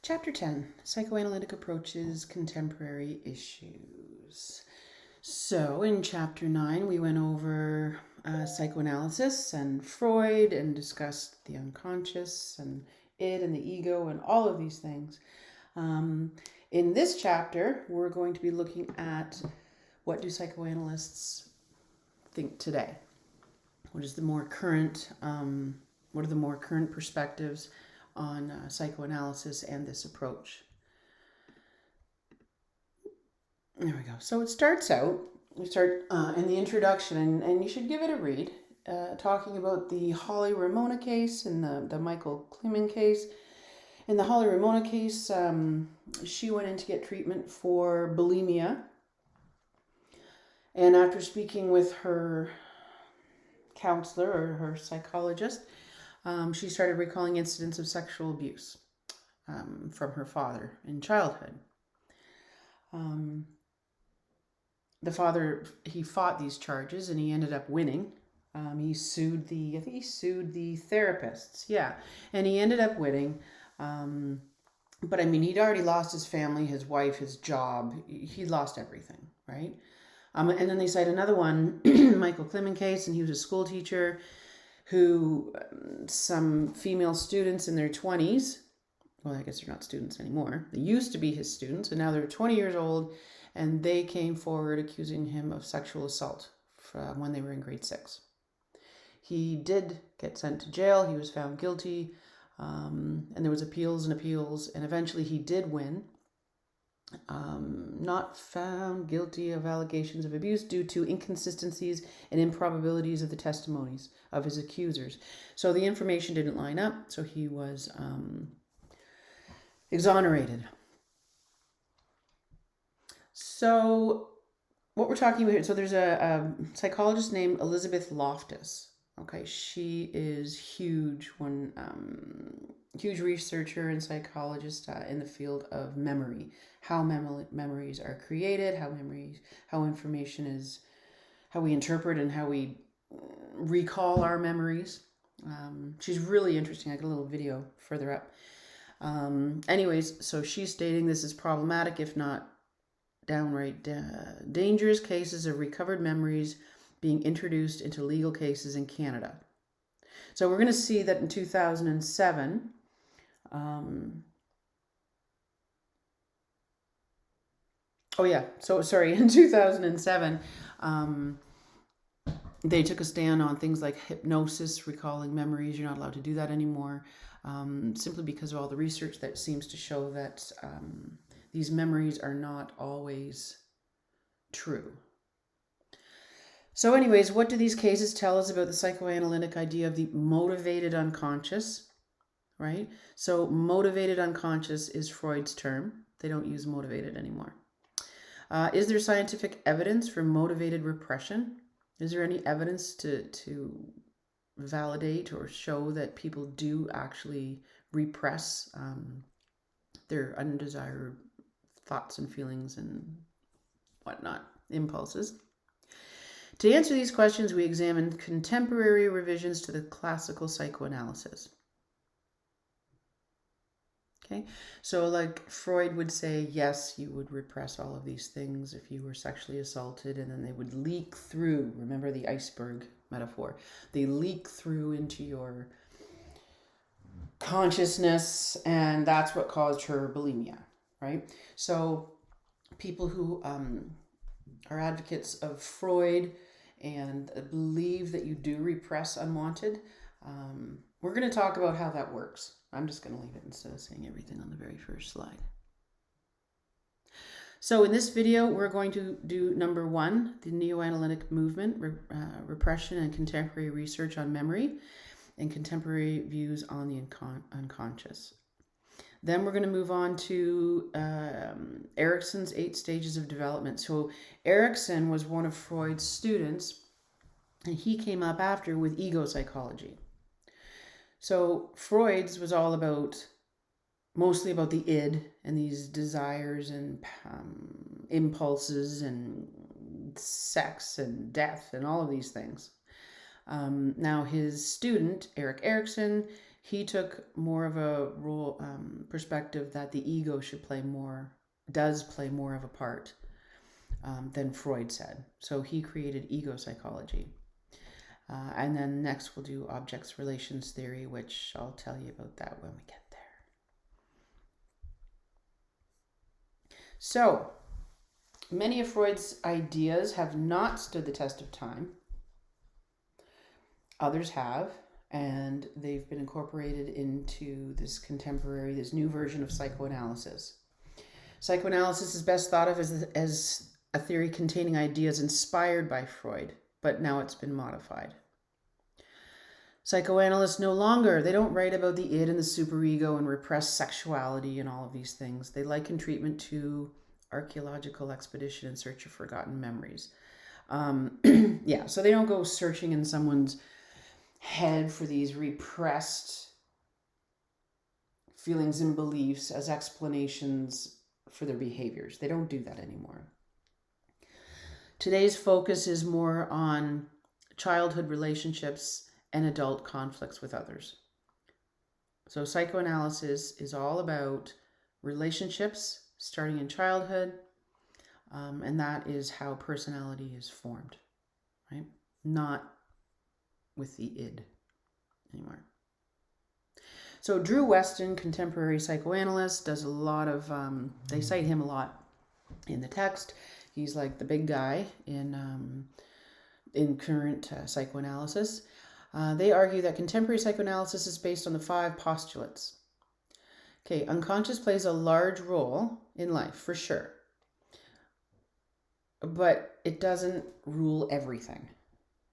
Chapter 10, Psychoanalytic Approaches, Contemporary Issues. So in Chapter 9, we went over psychoanalysis and Freud and discussed the unconscious and id and the ego and all of these things. In this chapter, we're going to be looking at what do psychoanalysts think today? What is the more current, what are the more current perspectives on psychoanalysis and this approach? There we go. So it starts out, we start in the introduction, and you should give it a read, talking about the Holly Ramona case and the Michael Kliman case. In the Holly Ramona case, she went in to get treatment for bulimia. And after speaking with her counselor or her psychologist, she started recalling incidents of sexual abuse from her father in childhood. The father, he fought these charges and he ended up winning. He sued I think he sued the therapists. Yeah. And he ended up winning. But I mean, he'd already lost his family, his wife, his job. He lost everything, right? And then they cite another one, Michael Kliman case, and he was a school teacher who some female students in their 20s, well, I guess they're not students anymore. They used to be his students, and now they're 20 years old, and they came forward accusing him of sexual assault from when they were in grade 6. He did get sent to jail. He was found guilty, and there was appeals, and eventually he did win. Not found guilty of allegations of abuse due to inconsistencies and improbabilities of the testimonies of his accusers. So the information didn't line up, so he was exonerated. So what we're talking about here, so there's a psychologist named Elizabeth Loftus. Okay, she is huge, huge researcher and psychologist in the field of memory, how memories are created, how information is, how we interpret and how we recall our memories. She's really interesting. I got a little video further up. Anyways, so she's stating this is problematic, if not downright dangerous cases of recovered memories being introduced into legal cases in Canada. So we're going to see that in 2007, in 2007, they took a stand on things like hypnosis, recalling memories. You're not allowed to do that anymore, simply because of all the research that seems to show that these memories are not always true. So anyways, what do these cases tell us about the psychoanalytic idea of the motivated unconscious, right? So motivated unconscious is Freud's term. They don't use motivated anymore. Is there scientific evidence for motivated repression? Is there any evidence to validate or show that people do actually repress their undesired thoughts and feelings and whatnot, impulses? To answer these questions, we examined contemporary revisions to the classical psychoanalysis. Okay, so like Freud would say, yes, you would repress all of these things if you were sexually assaulted, and then they would leak through. Remember the iceberg metaphor? They leak through into your consciousness, and that's what caused her bulimia, right? So people who are advocates of Freud and believe that you do repress unwanted, we're going to talk about how that works. I'm just going to leave it instead of saying everything on the very first slide. So in this video, we're going to do number 1, the neo-analytic movement, repression and contemporary research on memory, and contemporary views on the unconscious. Then we're going to move on to Erikson's 8 stages of development. So Erikson was one of Freud's students, and he came up after with ego psychology. So Freud's was all about, mostly about the id and these desires and impulses and sex and death and all of these things. Now his student, Erik Erikson, He took more of a role perspective that the ego does play more of a part than Freud said. So he created ego psychology. And then next we'll do objects relations theory, which I'll tell you about that when we get there. So many of Freud's ideas have not stood the test of time. Others have, and they've been incorporated into this new version of psychoanalysis. Psychoanalysis is best thought of as a theory containing ideas inspired by Freud, but now it's been modified. Psychoanalysts they don't write about the id and the superego and repressed sexuality and all of these things. They liken treatment to archaeological expedition in search of forgotten memories. So they don't go searching in someone's head for these repressed feelings and beliefs as explanations for their behaviors. They don't do that anymore. Today's focus is more on childhood relationships and adult conflicts with others. So psychoanalysis is all about relationships starting in childhood, and that is how personality is formed, right? Not with the id anymore. So Drew Westen, contemporary psychoanalyst, does a lot of, they cite him a lot in the text. He's like the big guy in current psychoanalysis. They argue that contemporary psychoanalysis is based on the 5 postulates. Okay, unconscious plays a large role in life, for sure. But it doesn't rule everything.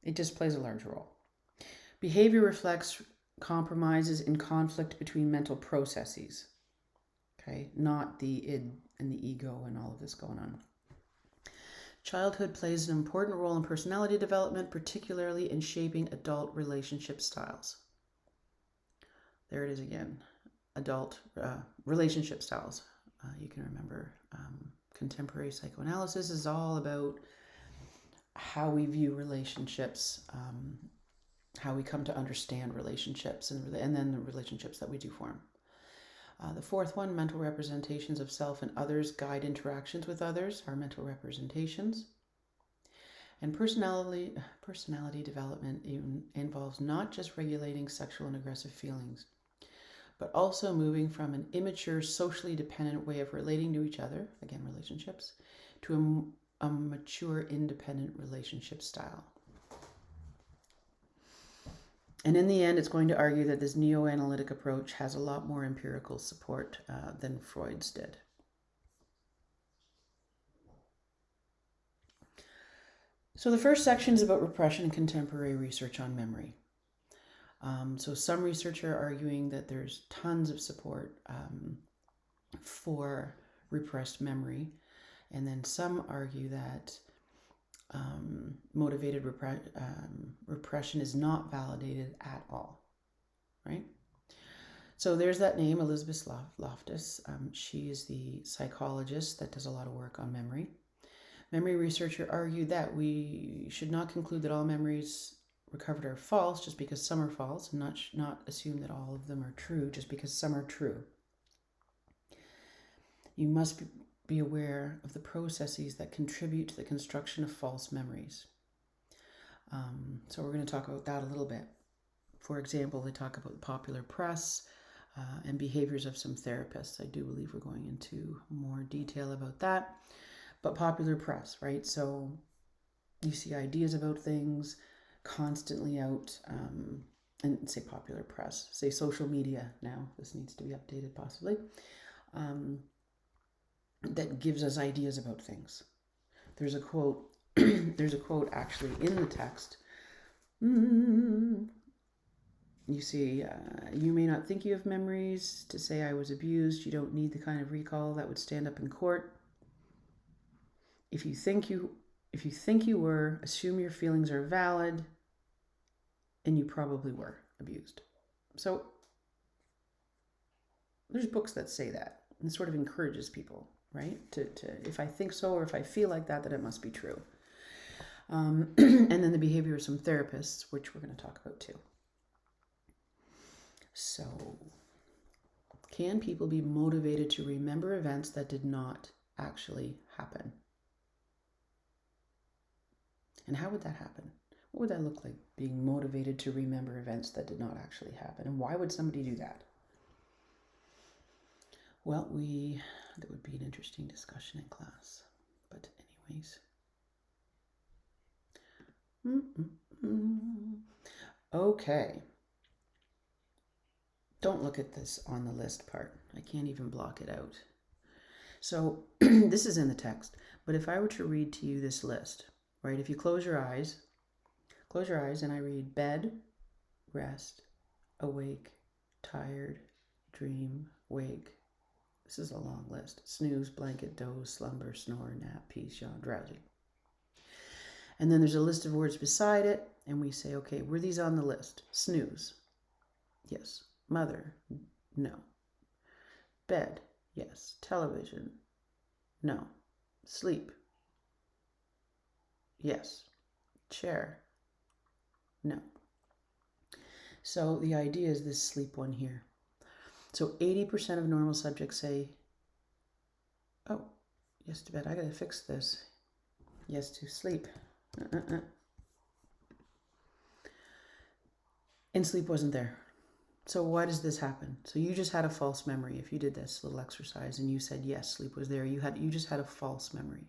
It just plays a large role. Behavior reflects compromises in conflict between mental processes. Okay, not the id and the ego and all of this going on. Childhood plays an important role in personality development, particularly in shaping adult relationship styles. There it is again, adult relationship styles. You can remember contemporary psychoanalysis is all about how we view relationships, how we come to understand relationships, and then the relationships that we do form. The 4th one, mental representations of self and others guide interactions with others, are mental representations. And personality development involves not just regulating sexual and aggressive feelings, but also moving from an immature, socially dependent way of relating to each other, again, relationships, to a mature, independent relationship style. And in the end, it's going to argue that this neo-analytic approach has a lot more empirical support than Freud's did. So the first section is about repression and contemporary research on memory. So some researchers are arguing that there's tons of support for repressed memory. And then some argue that motivated repression is not validated at all, right? So there's that name, Elizabeth Loftus. She is the psychologist that does a lot of work on memory. Memory researchers argue that we should not conclude that all memories recovered are false just because some are false, and not assume that all of them are true just because some are true. You must be aware of the processes that contribute to the construction of false memories. So we're going to talk about that a little bit. For example, they talk about the popular press and behaviors of some therapists. I do believe we're going into more detail about that. But popular press, right? So you see ideas about things constantly out, and say popular press, say social media now. This needs to be updated possibly. That gives us ideas about things. There's a quote actually in the text. You see, you may not think you have memories to say I was abused. You don't need the kind of recall that would stand up in court. If you think you were, assume your feelings are valid, and you probably were abused. So there's books that say that, and sort of encourages people, right? To if I think so or if I feel like that, then it must be true. And then the behavior of some therapists, which we're going to talk about too. So, can people be motivated to remember events that did not actually happen? And how would that happen? What would that look like, being motivated to remember events that did not actually happen? And why would somebody do that? Well, that would be an interesting discussion in class. But anyways. Okay. Don't look at this on the list part. I can't even block it out. So this is in the text, but if I were to read to you this list, right? If you close your eyes and I read bed, rest, awake, tired, dream, wake. This is a long list. Snooze, blanket, doze, slumber, snore, nap, peace, yawn, drowsy. And then there's a list of words beside it, and we say, okay, were these on the list? Snooze, yes. Mother, no. Bed, yes. Television, no. Sleep, yes. Chair, no. So the idea is this sleep one here. So 80% of normal subjects say, oh, yes to bed. I gotta fix this. Yes to sleep. And sleep wasn't there. So why does this happen? So you just had a false memory. If you did this little exercise and you said, yes, sleep was there, you just had a false memory.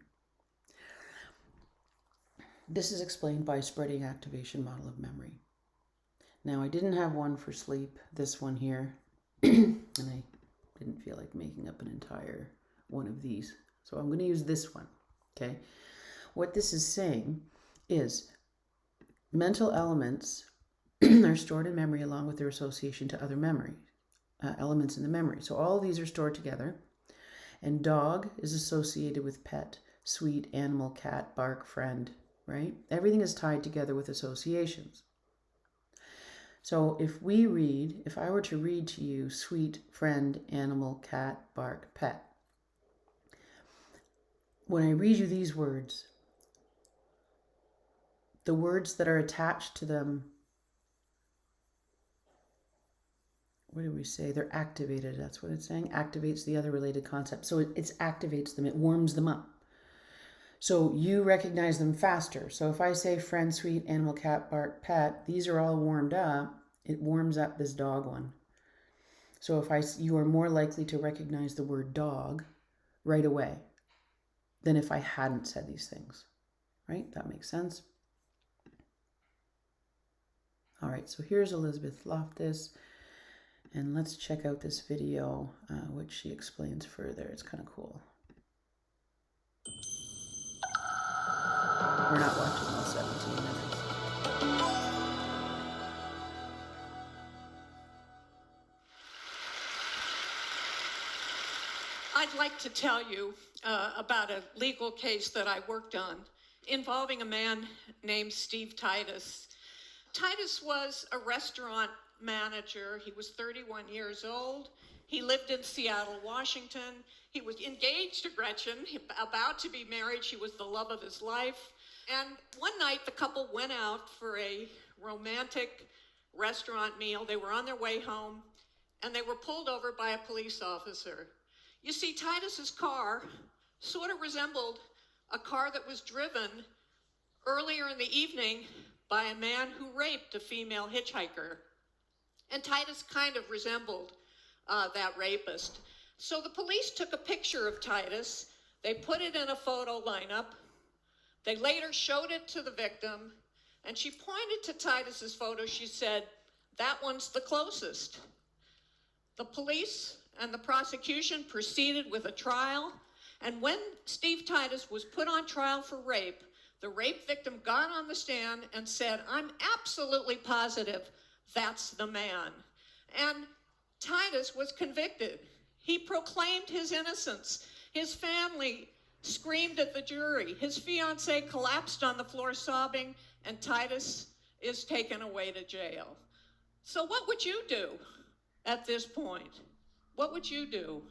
This is explained by spreading activation model of memory. Now, I didn't have one for sleep, this one here, and I didn't feel like making up an entire one of these. So I'm going to use this one, okay? What this is saying is mental elements are stored in memory along with their association to other memory elements in the memory. So all of these are stored together, and dog is associated with pet, sweet, animal, cat, bark, friend, right? Everything is tied together with associations. So if I were to read to you sweet, friend, animal, cat, bark, pet, when I read you these words, the words that are attached to them, what do we say? They're activated. That's what it's saying. Activates the other related concepts. So it activates them. It warms them up. So you recognize them faster. So if I say friend, sweet, animal, cat, bark, pet, these are all warmed up. It warms up this dog one. So you are more likely to recognize the word dog right away than if I hadn't said these things. Right? That makes sense. All right, so here's Elizabeth Loftus. And let's check out this video, which she explains further. It's kind of cool. We're not watching all 17 minutes. I'd like to tell you about a legal case that I worked on involving a man named Steve Titus. Titus was a restaurant manager. He was 31 years old. He lived in Seattle, Washington. He was engaged to Gretchen, about to be married. She was the love of his life. And one night, the couple went out for a romantic restaurant meal. They were on their way home, and they were pulled over by a police officer. You see, Titus's car sort of resembled a car that was driven earlier in the evening by a man who raped a female hitchhiker. And Titus kind of resembled that rapist. So the police took a picture of Titus. They put it in a photo lineup. They later showed it to the victim, and she pointed to Titus's photo. She said, "That one's the closest." The police and the prosecution proceeded with a trial, and when Steve Titus was put on trial for rape, the rape victim got on the stand and said, "I'm absolutely positive that's the man." And Titus was convicted. He proclaimed his innocence. His family screamed at the jury. His fiancée collapsed on the floor sobbing, and Titus is taken away to jail. So what would you do at this point? What would you do?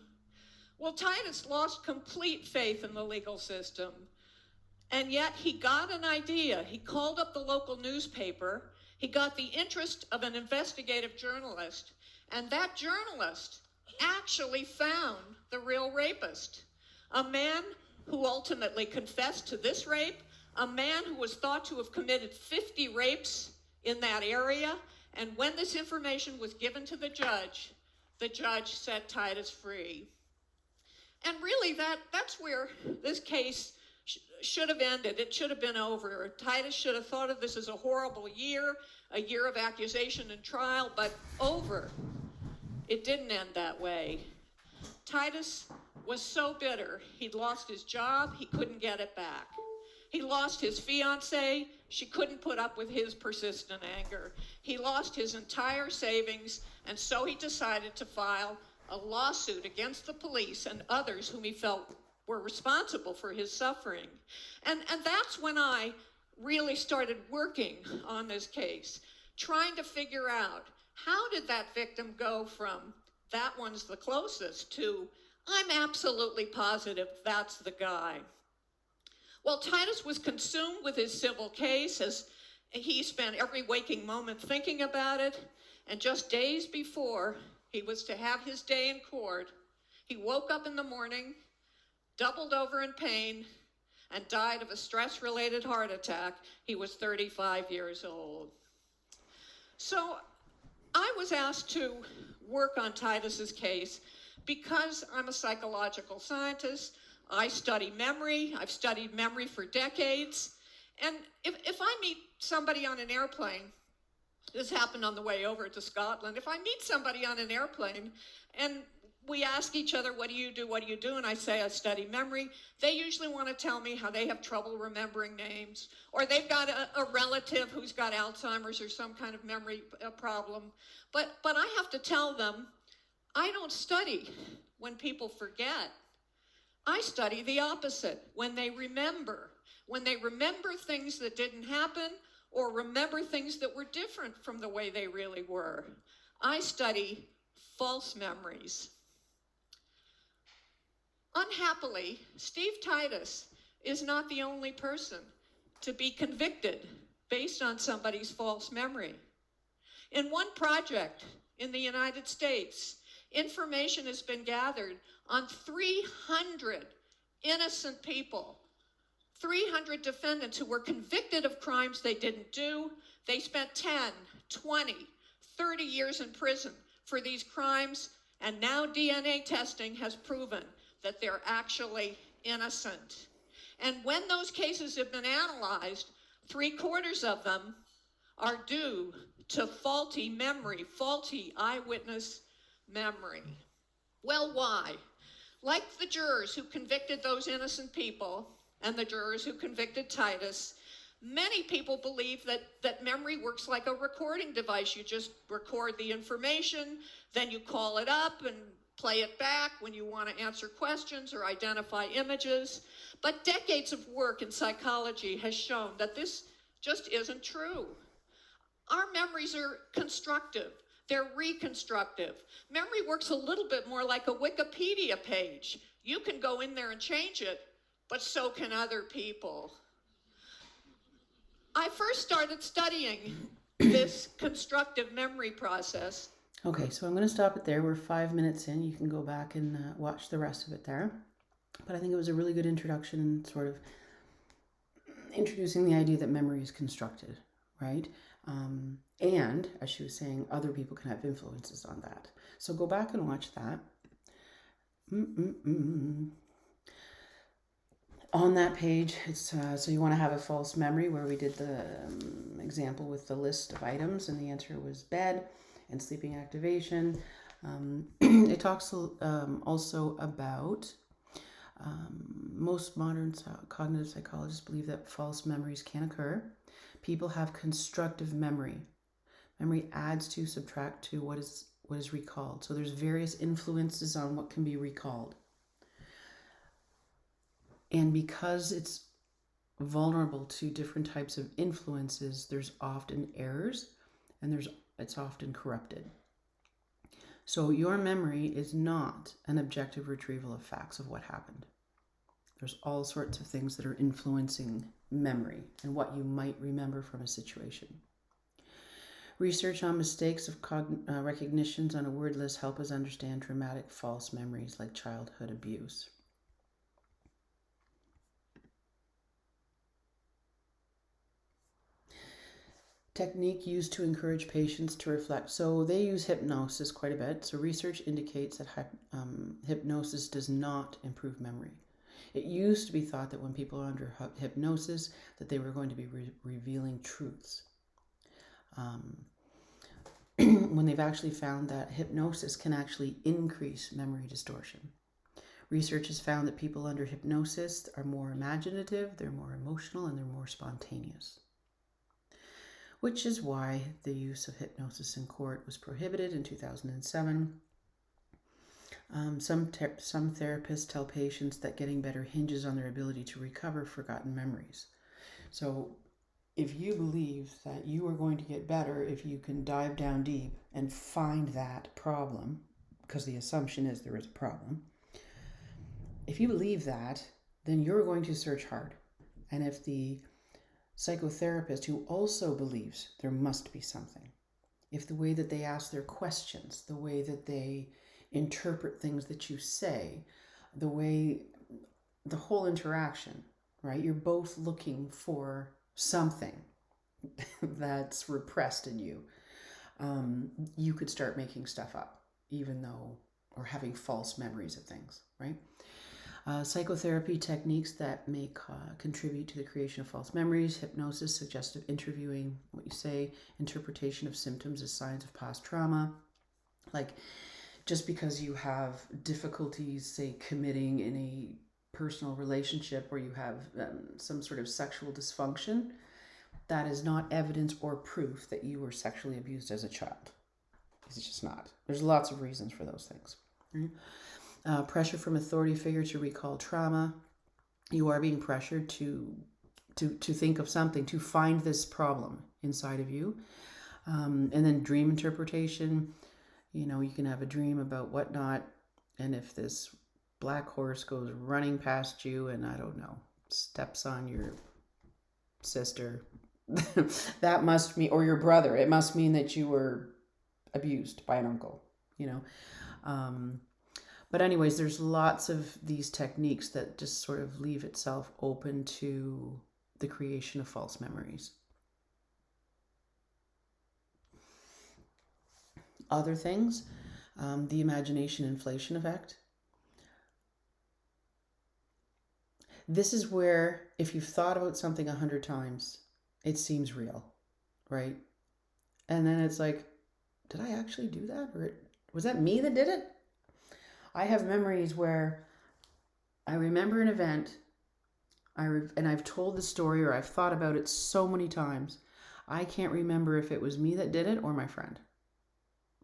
Well, Titus lost complete faith in the legal system, and yet he got an idea. He called up the local newspaper. He got the interest of an investigative journalist, And that journalist actually found the real rapist, a man who ultimately confessed to this rape, a man who was thought to have committed 50 rapes in that area. And when this information was given to the judge set Titus free. And really, that's where this case should have ended. It should have been over. Titus should have thought of this as a horrible year, a year of accusation and trial, but over. It didn't end that way. Titus was so bitter. He'd lost his job. He couldn't get it back. He lost his fiancée. She couldn't put up with his persistent anger. He lost his entire savings, and so he decided to file a lawsuit against the police and others whom he felt were responsible for his suffering. And that's when I really started working on this case, trying to figure out, how did that victim go from that one's the closest to I'm absolutely positive that's the guy? Well, Titus was consumed with his civil case as he spent every waking moment thinking about it. And just days before he was to have his day in court, he woke up in the morning, doubled over in pain, and died of a stress-related heart attack. He was 35 years old. So I was asked to work on Titus's case because I'm a psychological scientist. I study memory. I've studied memory for decades. And if I meet somebody on an airplane, this happened on the way over to Scotland, if I meet somebody on an airplane and we ask each other, what do you do? What do you do? And I say, I study memory. They usually want to tell me how they have trouble remembering names, or they've got a relative who's got Alzheimer's or some kind of memory problem. But I have to tell them, I don't study when people forget. I study the opposite, when they remember things that didn't happen or remember things that were different from the way they really were. I study false memories. Unhappily, Steve Titus is not the only person to be convicted based on somebody's false memory. In one project in the United States, information has been gathered on 300 innocent people, 300 defendants who were convicted of crimes they didn't do. They spent 10, 20, 30 years in prison for these crimes, and now DNA testing has proven that they're actually innocent. And when those cases have been analyzed, 3/4 of them are due to faulty memory, faulty eyewitness memory. Well, why? Like the jurors who convicted those innocent people and the jurors who convicted Titus, many people believe that memory works like a recording device. You just record the information, then you call it up and play it back when you want to answer questions or identify images. But decades of work in psychology has shown that this just isn't true. Our memories are constructive. They're reconstructive. Memory works a little bit more like a Wikipedia page. You can go in there and change it, but so can other people. I first started studying this constructive memory process. Okay, so I'm going to stop it there. We're 5 minutes in. You can go back and watch the rest of it there. But I think it was a really good introduction and sort of introducing the idea that memory is constructed, right? And, as she was saying, other people can have influences on that. So go back and watch that. On that page, it's so you want to have a false memory, where we did the example with the list of items, and the answer was bed and sleeping activation. It talks also about most modern cognitive psychologists believe that false memories can occur. People have constructive memory. Memory adds to, subtract to what is recalled. So there's various influences on what can be recalled. And because it's vulnerable to different types of influences, there's often errors, and it's often corrupted. So your memory is not an objective retrieval of facts of what happened. There's all sorts of things that are influencing memory and what you might remember from a situation. Research on mistakes of recognitions on a word list help us understand traumatic false memories like childhood abuse. Technique used to encourage patients to reflect. So they use hypnosis quite a bit. So research indicates that hypnosis does not improve memory. It used to be thought that when people are under hypnosis, that they were going to be revealing truths. When they've actually found that hypnosis can actually increase memory distortion. Research has found that people under hypnosis are more imaginative, they're more emotional, and they're more spontaneous. Which is why the use of hypnosis in court was prohibited in 2007. Some therapists tell patients that getting better hinges on their ability to recover forgotten memories. So if you believe that you are going to get better if you can dive down deep and find that problem, because the assumption is there is a problem, if you believe that, then you're going to search hard. And if the psychotherapist who also believes there must be something, if the way that they ask their questions, the way that they interpret things that you say, the whole interaction, right? You're both looking for something that's repressed in you. You could start making stuff up, or having false memories of things, right? Psychotherapy techniques that may contribute to the creation of false memories: hypnosis, suggestive interviewing, what you say, interpretation of symptoms as signs of past trauma. Like, just because you have difficulties, say, committing in a personal relationship, or you have some sort of sexual dysfunction, that is not evidence or proof that you were sexually abused as a child. It's just not. There's lots of reasons for those things. Right? Pressure from authority figure to recall trauma. You are being pressured to think of something, to find this problem inside of you. And then dream interpretation. You can have a dream about whatnot, and if this black horse goes running past you and, I don't know, steps on your sister, that must mean, or your brother, it must mean that you were abused by an uncle, But anyways, there's lots of these techniques that just sort of leave itself open to the creation of false memories. Other things, the imagination inflation effect. This is where, if you've thought about something 100 times, it seems real, right? And then it's like, did I actually do that? Or was that me that did it? I have memories where I remember an event, and I've told the story, or I've thought about it so many times, I can't remember if it was me that did it or my friend,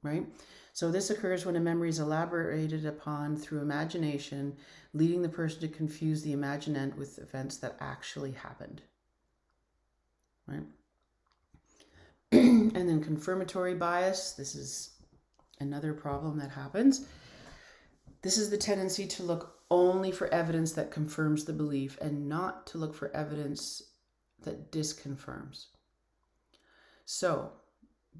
right? So this occurs when a memory is elaborated upon through imagination, leading the person to confuse the imaginant with events that actually happened, right? And then confirmatory bias. This is another problem that happens. This is the tendency to look only for evidence that confirms the belief and not to look for evidence that disconfirms. So,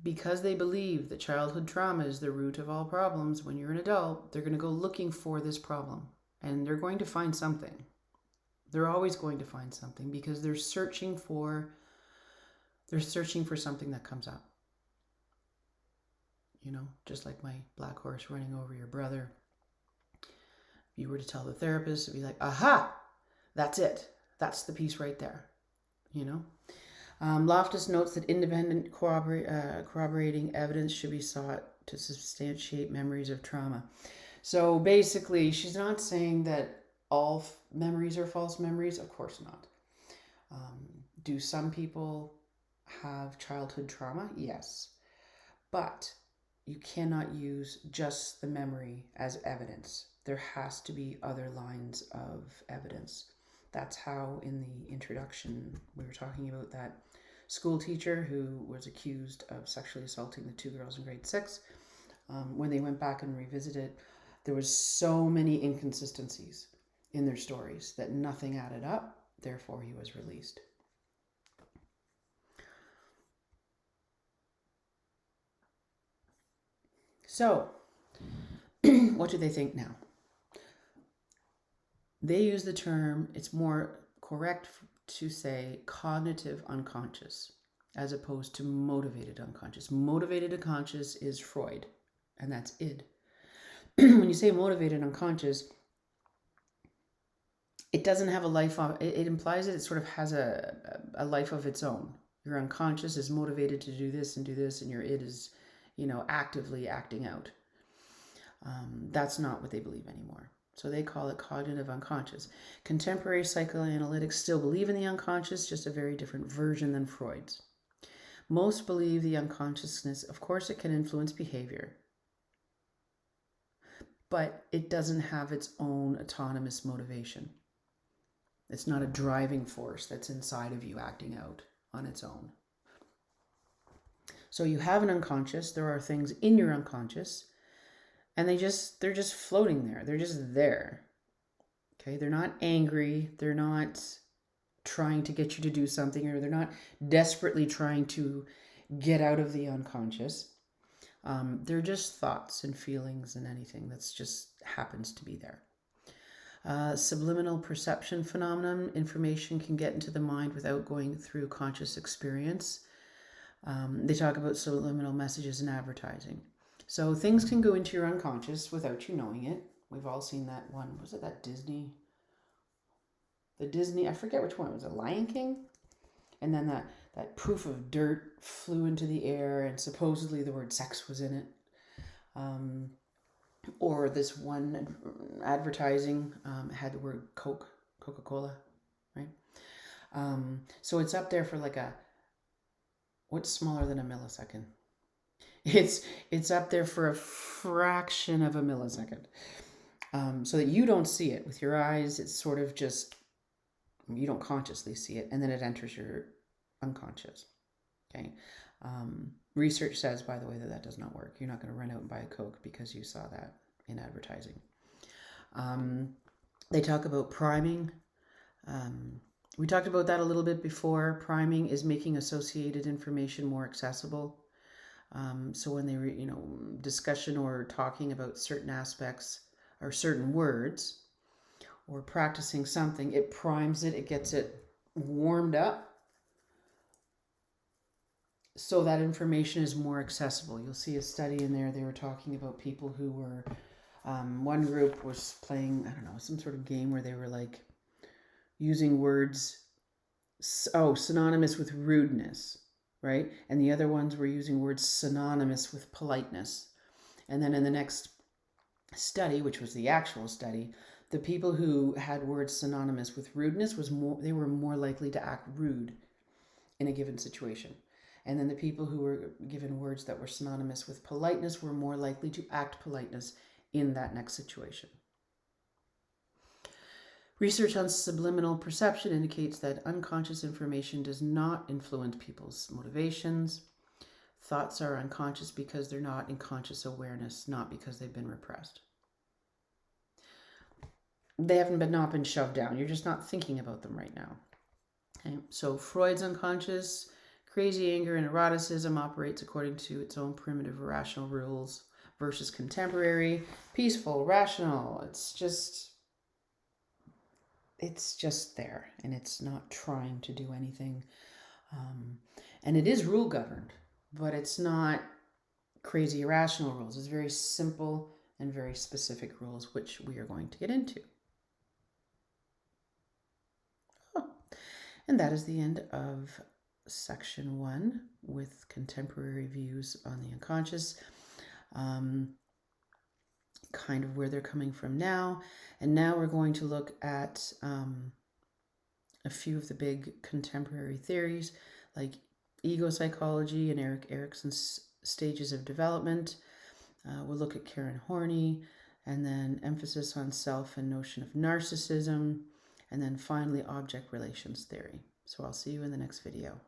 because they believe that childhood trauma is the root of all problems, when you're an adult, they're going to go looking for this problem, and they're going to find something. They're always going to find something, because they're searching for something that comes up. Just like my black horse running over your brother. If you were to tell the therapist, it'd be like, aha, that's it. That's the piece right there. Loftus notes that independent corroborating evidence should be sought to substantiate memories of trauma. So basically, she's not saying that all memories are false memories. Of course not. Do some people have childhood trauma? Yes. But you cannot use just the memory as evidence. There has to be other lines of evidence. That's how, in the introduction, we were talking about that school teacher who was accused of sexually assaulting the 2 girls in grade 6. When they went back and revisited, there was so many inconsistencies in their stories that nothing added up. Therefore, he was released. So, what do they think now? They use the term, it's more correct to say cognitive unconscious as opposed to motivated unconscious. Motivated unconscious is Freud, and that's id. When you say motivated unconscious, it doesn't have a life of, it implies that it sort of has a life of its own. Your unconscious is motivated to do this, and your id is, actively acting out. That's not what they believe anymore. So they call it cognitive unconscious. Contemporary psychoanalytics still believe in the unconscious, just a very different version than Freud's. Most believe the unconsciousness, of course, it can influence behavior, but it doesn't have its own autonomous motivation. It's not a driving force that's inside of you acting out on its own. So you have an unconscious, there are things in your unconscious, and they're just floating there. They're just there. Okay, they're not angry, they're not trying to get you to do something, or they're not desperately trying to get out of the unconscious. They're just thoughts and feelings and anything that's just happens to be there. Subliminal perception phenomenon, information can get into the mind without going through conscious experience. They talk about subliminal messages in advertising. So things can go into your unconscious without you knowing it. We've all seen that one. Was it that Disney? The Disney, I forget which one. Was it Lion King? And then that proof of dirt flew into the air and supposedly the word sex was in it. Or this one advertising had the word Coca-Cola, right? So it's up there for like what's smaller than a millisecond? It's up there for a fraction of a millisecond. So that you don't see it with your eyes. It's sort of just, you don't consciously see it, and then it enters your unconscious. Okay. Research says, by the way, that does not work. You're not going to run out and buy a Coke because you saw that in advertising. They talk about priming. We talked about that a little bit before. Priming is making associated information more accessible. So when they, discussion or talking about certain aspects or certain words or practicing something, it primes it, it gets it warmed up so that information is more accessible. You'll see a study in there. They were talking about people who were, one group was playing, some sort of game where they were like using words, synonymous with rudeness. Right? And the other ones were using words synonymous with politeness. And then in the next study, which was the actual study, the people who had words synonymous with rudeness they were more likely to act rude in a given situation. And then the people who were given words that were synonymous with politeness were more likely to act politeness in that next situation. Research on subliminal perception indicates that unconscious information does not influence people's motivations. Thoughts are unconscious because they're not in conscious awareness, not because they've been repressed. They haven't not been shoved down. You're just not thinking about them right now. Okay? So Freud's unconscious, crazy anger and eroticism operates according to its own primitive irrational rules versus contemporary, peaceful, rational. It's just there, and it's not trying to do anything. And it is rule governed, but it's not crazy irrational rules. It's very simple and very specific rules, which we are going to get into. And that is the end of section 1 with contemporary views on the unconscious. Kind of where they're coming from now. And now we're going to look at a few of the big contemporary theories like ego psychology and Erik Erikson's stages of development. We'll look at Karen Horney, and then emphasis on self and notion of narcissism, and then finally object relations theory. So I'll see you in the next video.